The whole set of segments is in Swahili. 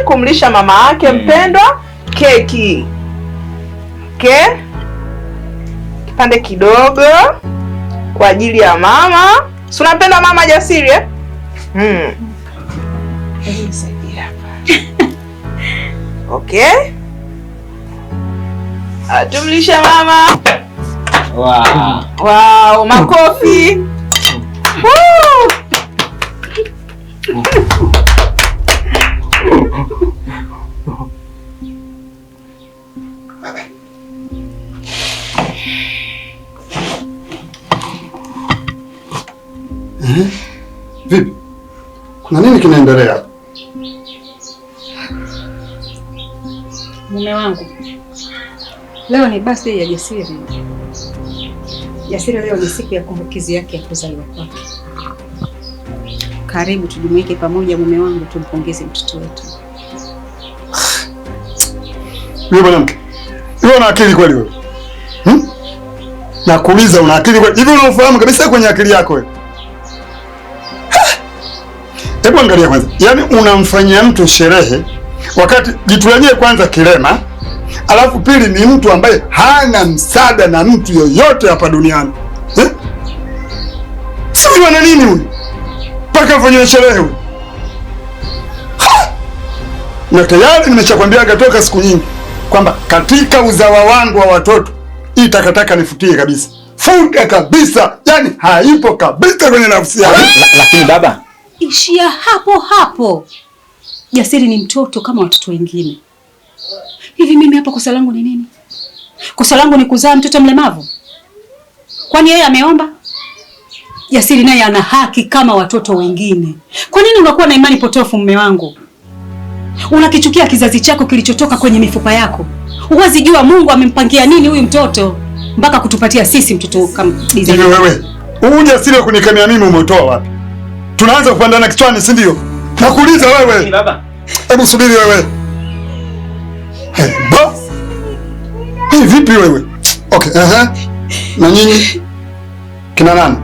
kumlisha mama yake mpendwa keki. Okay? Kipande kidogo kwa ajili ya mama. Si unapenda mama Jasiri eh? Okay. Atumlishe mama. Wow, makofi. Vipi? Kuna nini kinaendelea? Mume wangu, leo ni birthday ya Jasiri. Jasiri leo ni siku ya kumbukizi yake ya kuzaliwa kwake. Karibu tujumuike pamoja mume wangu, tumpongeze mtoto wetu. Wewe mwanamke, wewe una akili kweli wewe? Nakuuliza, una akili kweli? Hivi unafahamu kabisa kwenye akili yako wewe? Hebu angalia kwanza. Yaani unamfanyia mtu sherehe wakati jitu lenyewe kwanza kilema, alafu pili ni mtu ambaye hana msaada na mtu yoyote hapa duniani. Sio ana nini huyu? Paka afanywe sherehe huyu. Na tayari nimeshakwambiaga toka siku nyingi kwamba katika uzawa wangu wa watoto hii takataka nifutie kabisa. Futa kabisa. Yaani haipo kabisa kwenye nafsi yangu. Lakini baba, ishia hapo hapo. Jasiri ni mtoto kama watoto wengine. Hivi mimi hapa kosa langu ni nini? Kosa langu ni kuzaa mtoto mlemavu? Kwani yeye ameomba? Jasiri naye ana haki kama watoto wengine. Kwa nini unakuwa na imani potofu mume wangu? Unakichukia kizazi chako kilichotoka kwenye mifupa yako. Huwezi jua Mungu amempangia nini huyu mtoto mpaka kutupatia sisi mtoto kama design. Wewe, huu Jasiri wa kunikemea mimi umetoa wapi? Tunaanza kupandana kichwani, si ndio? Nakuuliza wewe. Baba. Hebu subiri wewe. Hey, vipi wewe? Okay, na nyinyi kina nani?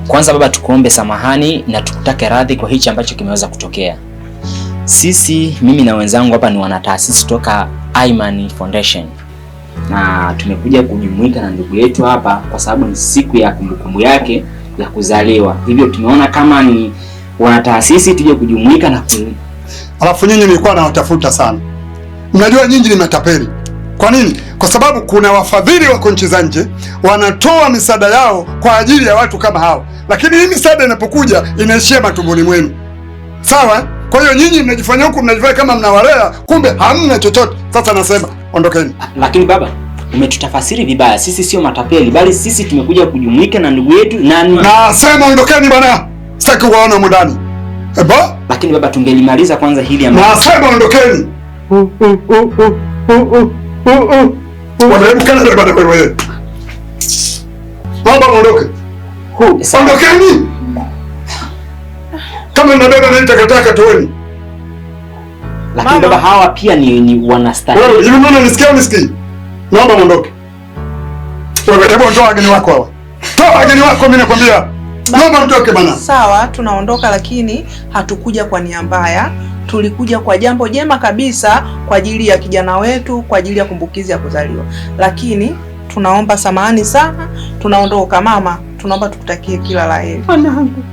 Kwanza baba, tukuombe samahani na tukutake radhi kwa hichi ambacho kimeweza kutokea. Sisi, mimi na wenzangu hapa ni wanataasisi toka Imani Foundation. Na tumekuja kujumuika na ndugu yetu hapa kwa sababu ni siku ya kumbukumbu yake ya kuzaliwa. Hivyo tumeona kama ni wanataasisi tuje kujumuika na Alafu nyinyi nilikuwa nawatafuta sana. Mnajua nyinyi ni matapeli. Kwa nini? Kwa sababu kuna wafadhili wako nchi za nje wanatoa misaada yao kwa ajili ya watu kama hao. Lakini hii misaada inapokuja inaishia matumboni mwenu. Sawa? Kwa hiyo nyinyi mnajifanya huku mnajifanya kama mnawalea, kumbe hamna chochote. Sasa nasema ondokeni. Lakini baba, umetutafasiri vibaya. Sisi sio matapeli, bali sisi tumekuja kujumuika na ndugu yetu nani. Nasema ondokeni bwana. Sitaki kuwaona mundani. Eba? Lakini baba, tungelimaliza kwanza hili ambalo. Nasema ondokeni. Wanaemkana ndio bado wewe. Baba ondoke. Ondokeni. Kama mnabeba na takataka toeni. Lakini baba, hawa pia ni wanastahili. Wewe hivi mbona nisikia unisikii? Naomba muondoke. Wewe hebu toa wageni wako hawa. Toa wageni wako, mimi nakwambia. Naomba mtoke bana. Sawa, tunaondoka, lakini hatukuja kwa nia mbaya. Tulikuja kwa jambo jema kabisa kwa ajili ya kijana wetu, kwa ajili ya kumbukizi ya kuzaliwa. Lakini tunaomba samahani sana. Tunaondoka mama. Tunaomba tukutakie kila la heri. Mwanangu.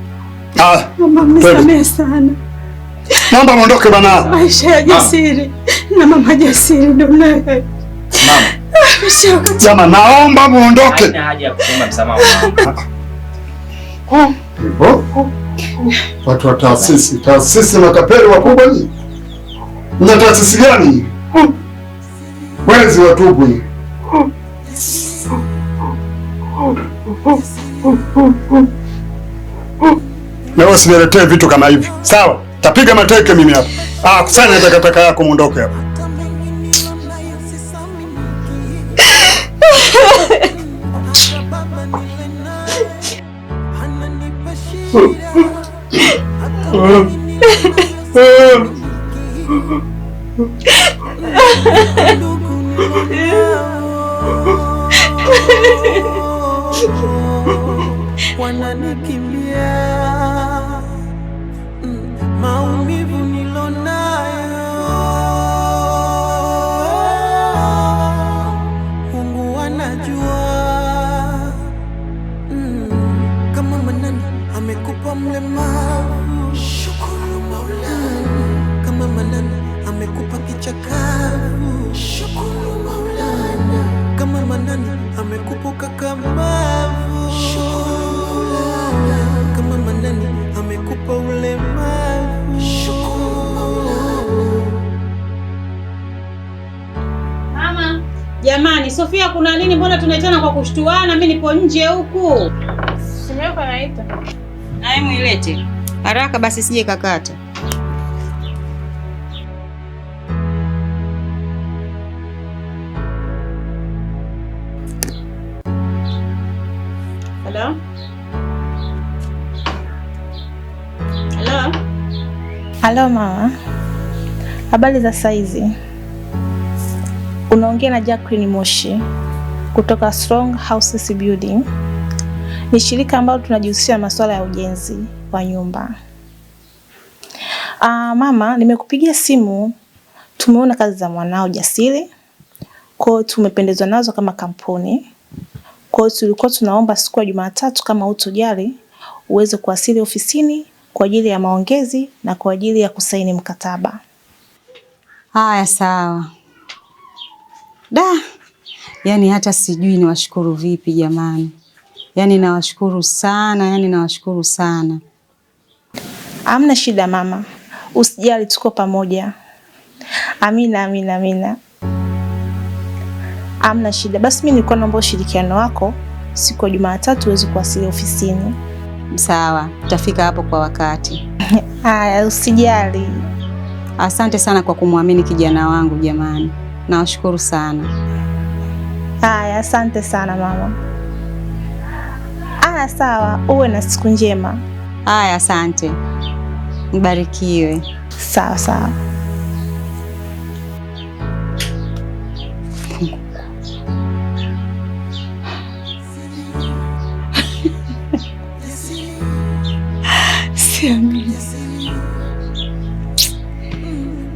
Mama mnisamehe sana. Naomba muondoke bana. Maisha ya Jasiri na mama Jasiri ndio naye. Mama. Jama, naomba muondoke. Haina haja ya kuomba msamaha mama. Watu wa taasisi matapeli wakubwa ni. Mna taasisi gani? Wezi watubu ni. Na usiniletee vitu kama hivi. Sawa? Tapiga mateke mimi hapa. Kusanya takataka yako muondoke hapa. Wananikimbia, Mama, jamani, Sofia kuna nini? Mbona tunaitana kwa kushtuana? Mimi nipo nje huku. Simeo kanaita. Naye muilete. Haraka basi sije kakata. Hello? Hello? Halo mama. Habari za saizi? Unaongea na Jacqueline Moshi kutoka Strong Houses Building. Ni shirika ambalo tunajihusisha na masuala ya ujenzi wa nyumba. Mama, nimekupigia simu. Tumeona kazi za mwanao Jasiri. Kwa hiyo tumependezwa nazo kama kampuni. Kwa hiyo tulikuwa tunaomba siku ya Jumatatu kama utojali uweze kuwasili ofisini kwa ajili ya maongezi na kwa ajili ya kusaini mkataba. Haya, sawa. Yaani hata sijui niwashukuru vipi jamani. Yaani nawashukuru sana, Hamna shida mama. Usijali, tuko pamoja. Amina. Hamna shida. Basi mimi nilikuwa naomba ushirikiano wako siku ya Jumatatu uweze kuwasili ofisini. Sawa, tutafika hapo kwa wakati. Haya, usijali. Asante sana kwa kumwamini kijana wangu jamani. Nawashukuru sana. Haya, asante sana mama. Haya, sawa. Uwe na siku njema. Haya, asante. Mbarikiwe. Sawa. Siamini.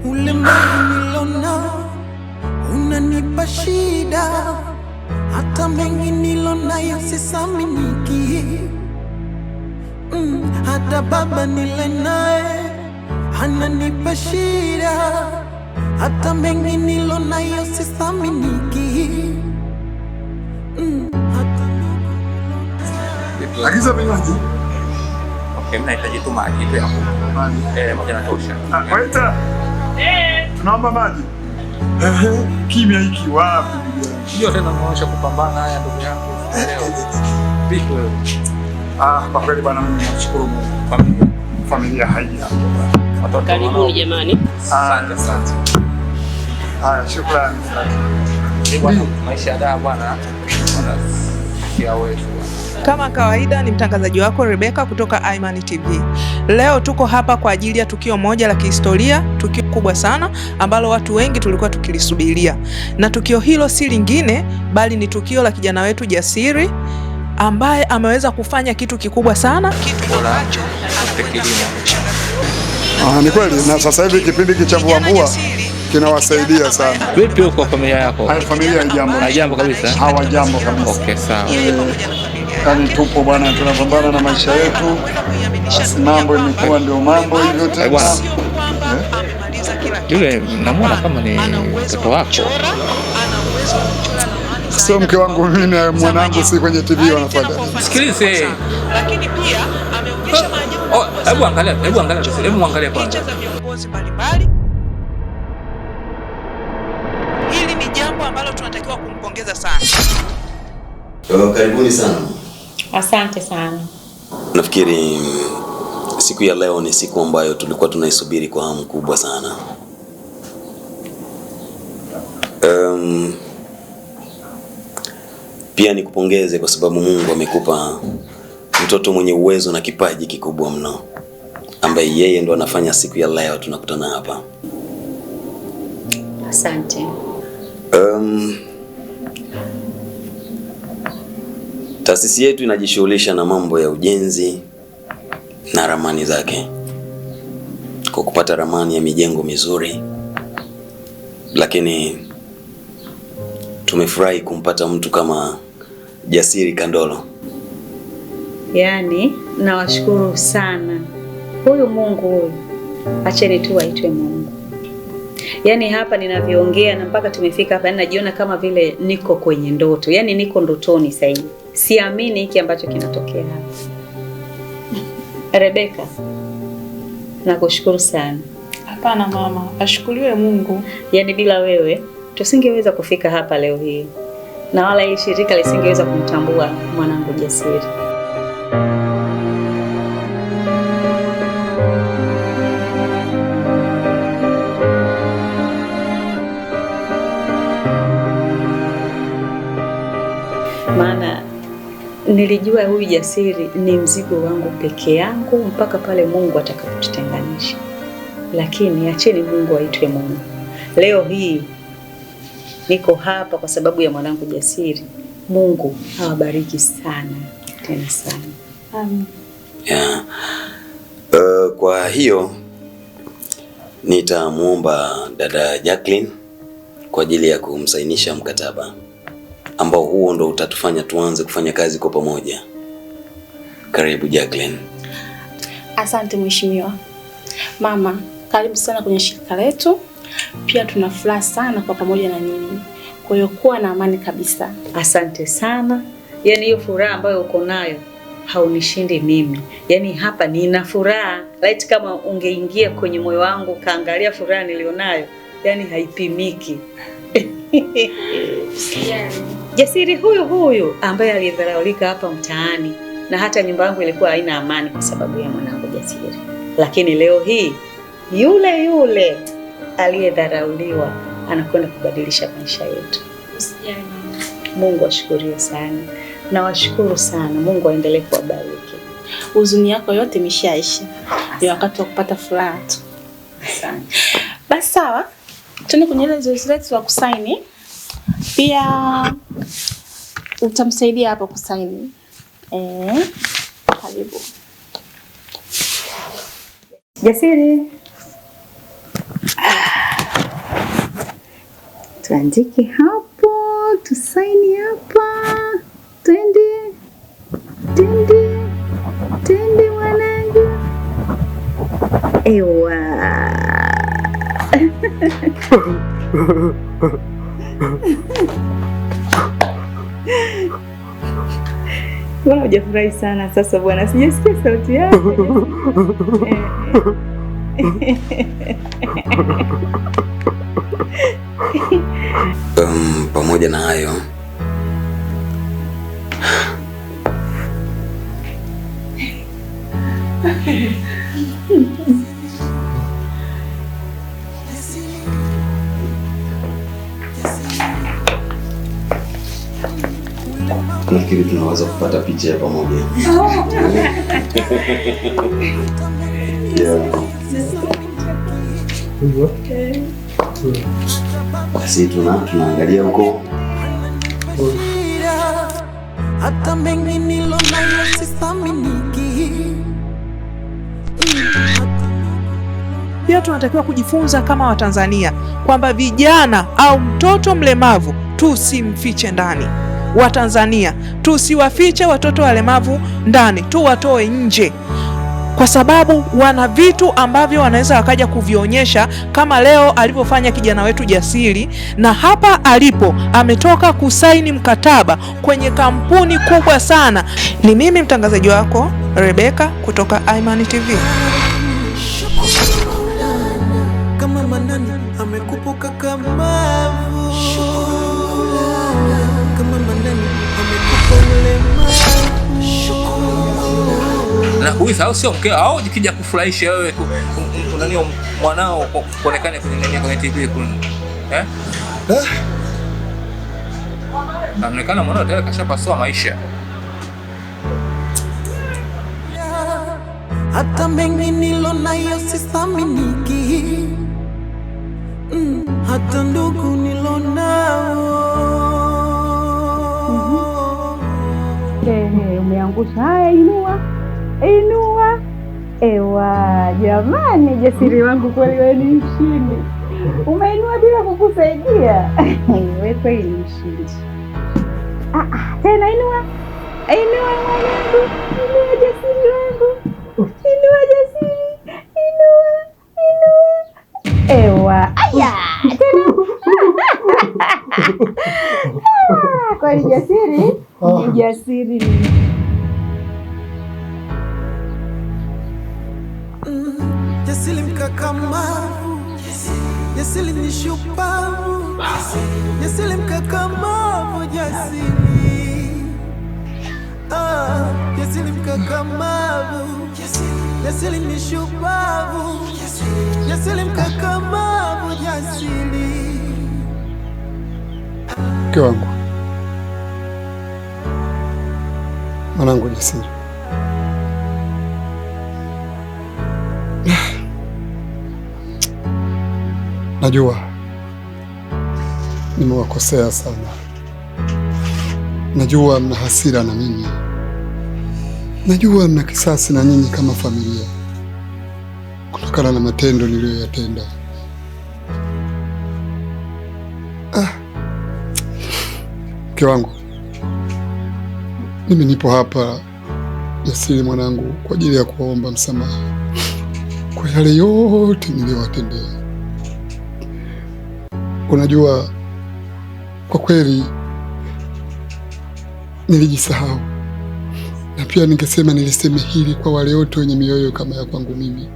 Ulimwengu nilona unanipa shida, hata mengi nilonayo sisaminiki. Hata baba nile naye ananipa shida, hata mengi nilonayo sisaminiki. Agiza vinywaji. Okay, mnahitaji tu maji tu hapo. Moja natosha. Waita. Tunaomba maji. Kimya hiki wapi? Hiyo tena naonyesha kupambana haya ndugu yangu. Vipi wewe? Kwa kweli bwana, mimi nashukuru Mungu. Familia haija. Watoto karibuni jamani. Asante. Haya, shukrani. Maisha ya bwana. Kia wewe. Kama kawaida ni mtangazaji wako Rebecca kutoka Imani TV. Leo tuko hapa kwa ajili ya tukio moja la kihistoria, tukio kubwa sana ambalo watu wengi tulikuwa tukilisubiria. Na tukio hilo si lingine bali ni tukio la kijana wetu Jasiri ambaye ameweza kufanya kitu kikubwa sana, kitu ambacho ni kweli, na sasa hivi kipindi cha mvua kinawasaidia sana. Vipi uko familia yako? Familia haijambo kabisa. Hawajambo kabisa. Okay, sawa. Yaani tupo bwana, tunapambana na maisha yetu. Basi mambo imekuwa ndio mambo hivyo tena. Bwana. Yule namwona kama ni mtoto wako. Sio mke wangu mimi, na mwanangu si kwenye TV wanafanya. Sikilize. Lakini pia ameonyesha maajabu. Hebu angalia kwanza. Za viongozi mbalimbali. Hili ni jambo ambalo tunatakiwa kumpongeza sana. Karibuni sana. Asante sana. Nafikiri siku ya leo ni siku ambayo tulikuwa tunaisubiri kwa hamu kubwa sana. Pia nikupongeze kwa sababu Mungu amekupa mtoto mwenye uwezo na kipaji kikubwa mno, ambaye yeye ndo anafanya siku ya leo tunakutana hapa. Asante. Taasisi yetu inajishughulisha na mambo ya ujenzi na ramani zake, kwa kupata ramani ya mijengo mizuri, lakini tumefurahi kumpata mtu kama Jasiri Kandolo. Yaani nawashukuru sana. Huyu Mungu huyu, acheni tu aitwe Mungu. Yaani hapa ninavyoongea na mpaka tumefika hapa, najiona kama vile niko kwenye ndoto. Yaani niko ndotoni sasa hivi. Siamini hiki ambacho kinatokea hapa. Rebecca, Nakushukuru sana. Hapana mama, ashukuriwe Mungu. Yaani bila wewe tusingeweza kufika hapa leo hii, na wala hili shirika lisingeweza kumtambua mwanangu Jasiri. Maana nilijua huyu Jasiri ni mzigo wangu peke yangu mpaka pale Mungu atakapotutenganisha. Lakini acheni Mungu aitwe Mungu. Leo hii niko hapa kwa sababu ya mwanangu Jasiri. Mungu awabariki sana tena sana. Amen. Yeah. Kwa hiyo nitamuomba dada Jacqueline kwa ajili ya kumsainisha mkataba ambao huo ndo utatufanya tuanze kufanya kazi kwa pamoja. Karibu Jacqueline. Asante mheshimiwa. Mama, karibu sana kwenye shirika letu. Pia tuna furaha sana kwa pamoja na nyinyi. Kwa hiyo kuwa na amani kabisa. Asante sana. Yaani hiyo furaha ambayo uko nayo haunishindi mimi. Yaani hapa nina furaha. Laiti kama ungeingia kwenye moyo wangu kaangalia furaha nilionayo, yaani haipimiki. Jasiri huyu ambaye alidharaulika hapa mtaani, na hata nyumba yangu ilikuwa haina amani kwa sababu ya mwanangu Jasiri. Lakini leo hii yule aliyedharauliwa anakwenda kubadilisha maisha yetu. Mungu ashukuriwe sana. Na washukuru sana. Mungu aendelee kuwabariki. Huzuni yako yote imeshaisha. Ni wakati wa kupata furaha tu. Asante. Basi sawa. Tuende kwenye ile zoezi letu la kusaini. Pia utamsaidia hapa kusaini. Karibu. Jasiri. Tuandike hapo, tusaini hapa. Twende mwanangu. Ewa. Mbona hujafurahi sana sasa bwana? Sijasikia sauti yako. Pamoja na hayo nafikiri tunaweza kupata picha ya pamoja. Basi tunaangalia huko. Hata mengi nilonayo sithaminiki. Pia tunatakiwa kujifunza kama Watanzania kwamba vijana au mtoto mlemavu tusimfiche ndani. Watanzania tusiwafiche watoto walemavu ndani, tuwatoe nje, kwa sababu wana vitu ambavyo wanaweza wakaja kuvionyesha, kama leo alivyofanya kijana wetu Jasiri, na hapa alipo ametoka kusaini mkataba kwenye kampuni kubwa sana. Ni mimi mtangazaji wako Rebecca kutoka Imani TV. Kama manani amekupuka kamavu, kama manani amekupa ulemavu. Na huyu sio mkeo au jikija kufurahisha wewe unanio mwanao kuonekana kwenye TV kule. Anaonekana mwanao tayari kashapasua maisha. Hata mengi nilonayo sithaminiki. Hata ndugu nilonao. Umeangusha. Haya, inua. Ewa, jamani, Jasiri wangu, kweli wewe ni mshindi. Umeinua bila kukusaidia. Wewe kweli ni mshindi. Tena inua mwanangu. Inua Jasiri wangu. Inua Jasiri. Ewa. Aya. Tena. Kweli Jasiri. Jasiri mkakamavu, Jasiri ni shupavu, Jasiri mkakamavu, Jasiri. Jasiri mkakamavu, Jasiri ni shupavu, Jasiri mkakamavu, Jasiri. Mke wangu, mwanangu Jasiri, najua nimewakosea sana, najua mna hasira na mimi, najua mna kisasi na nyinyi kama familia kutokana na matendo niliyoyatenda. Mke wangu, mimi nipo hapa Jasiri mwanangu kwa ajili ya kuomba msamaha kwa yale yote niliyowatendea. Unajua, kwa kweli nilijisahau, na pia ningesema niliseme hili kwa wale wote wenye mioyo kama ya kwangu mimi,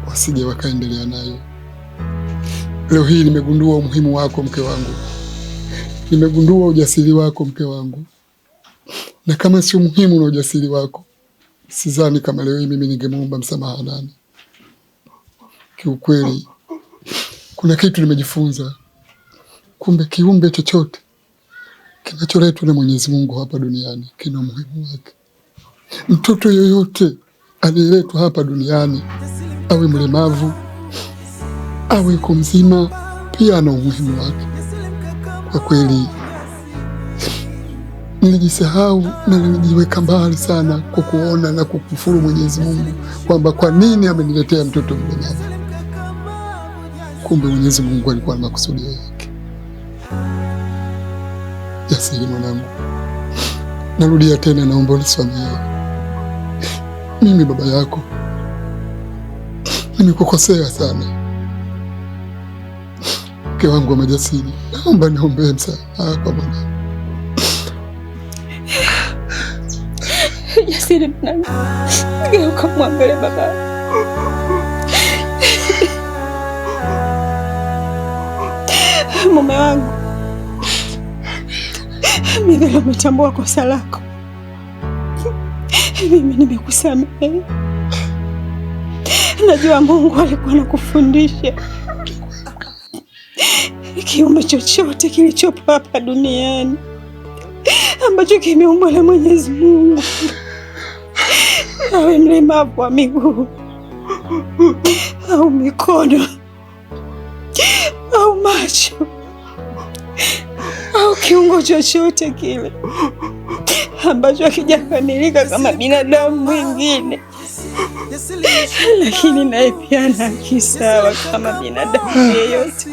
wasije wakaendelea nayo. Leo hii nimegundua umuhimu wako mke wangu, nimegundua ujasiri wako mke wangu, na kama si umuhimu na ujasiri wako, sidhani kama leo hii mimi ningemuomba msamaha nani. Kiukweli kuna kitu nimejifunza, kumbe kiumbe chochote kinacholetwa na Mwenyezi Mungu hapa duniani kina umuhimu wake. Mtoto yoyote aliyeletwa hapa duniani, awe mlemavu awe yuko mzima, pia ana umuhimu wake. Kwa kweli nilijisahau na nilijiweka mbali sana kwa kuona na kukufuru Mwenyezi Mungu kwamba kwa nini ameniletea mtoto mlemavu. Kumbe Mwenyezi Mungu alikuwa na makusudi yake. Jasiri mwanangu, narudia tena, naomba unisamehe. Mimi baba yako nimekukosea sana. Mke wangu wa Jasiri, naomba niombee msamaha kwa mwanangu. Jasiri mwanangu, geuka muangalie baba. Mume wangu, mimi leo nimetambua kosa lako. Mimi nimekusamehe. Najua Mungu alikuwa anakufundisha kiumbe chochote kilichopo hapa duniani ambacho kimeumbwa na Mwenyezi Mungu, awe mlemavu wa miguu au mikono au macho au kiungo chochote kile ambacho hakijakamilika kama binadamu mwingine, lakini naye pia ana haki sawa kama binadamu yeyote.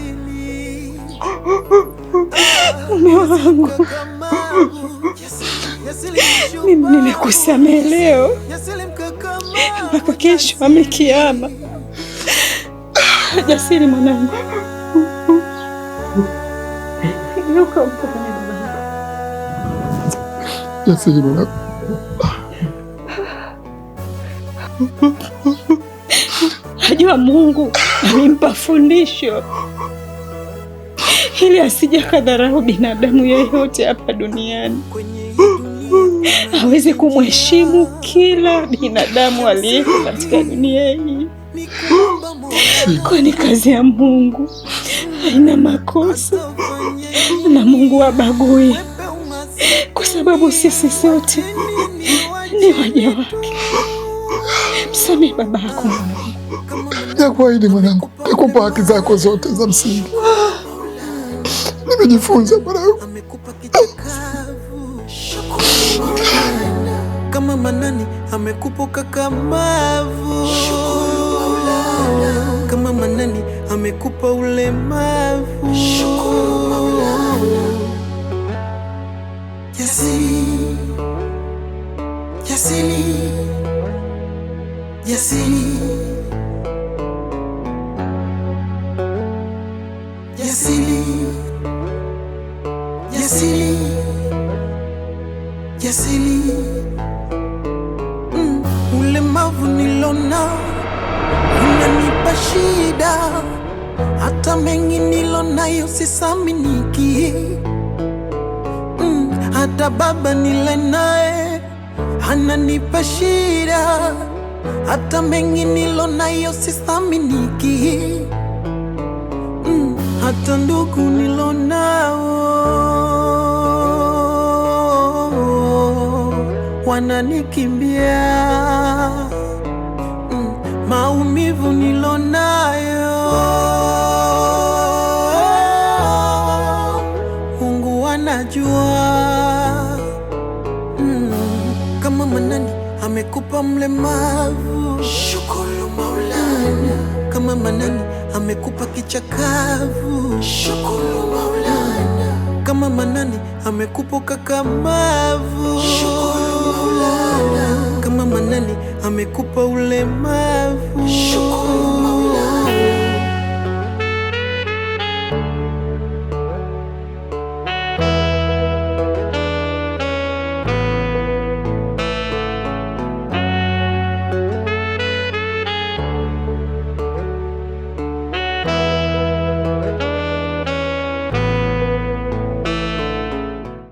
Mume wangu, mimi nimekusamehe leo mpaka kesho amekiama. Jasiri mwanangu, Jasiri mwanangu, najua Mungu alimpa fundisho ili asije kadharau binadamu yeyote hapa duniani, aweze kumheshimu kila binadamu aliyeko katika dunia hii, kwani kazi ya Mungu haina makosa na Mungu habagui, kwa sababu sisi sote ni waja wake. Msamehe baba yako mwanangu. Nakuahidi mwanangu, nitakupa haki zako zote za msingi. Nimejifunza mwanangu. Kama Manani amekupa kakamavu, kama Manani amekupa ulemavu, Jasiri, Jasiri, Jasiri, Jasiri, Jasiri, Jasiri, ulemavu ulemavu nilonao unanipa shida, hata mengi nilonayo sisaminiki. Hata baba nile naye ananipa shida, hata mengi nilonayo sisaminiki. Hata ndugu nilonao wananikimbia. Maumivu nilonayo Mungu anajua. Kama Manani amekupa mlemavu, shukuru Maulana. Kama Manani amekupa kichakavu, shukuru Maulana. Kama Manani amekupa ukakamavu, shukuru Maulana. Kama Manani amekupa ulemavu,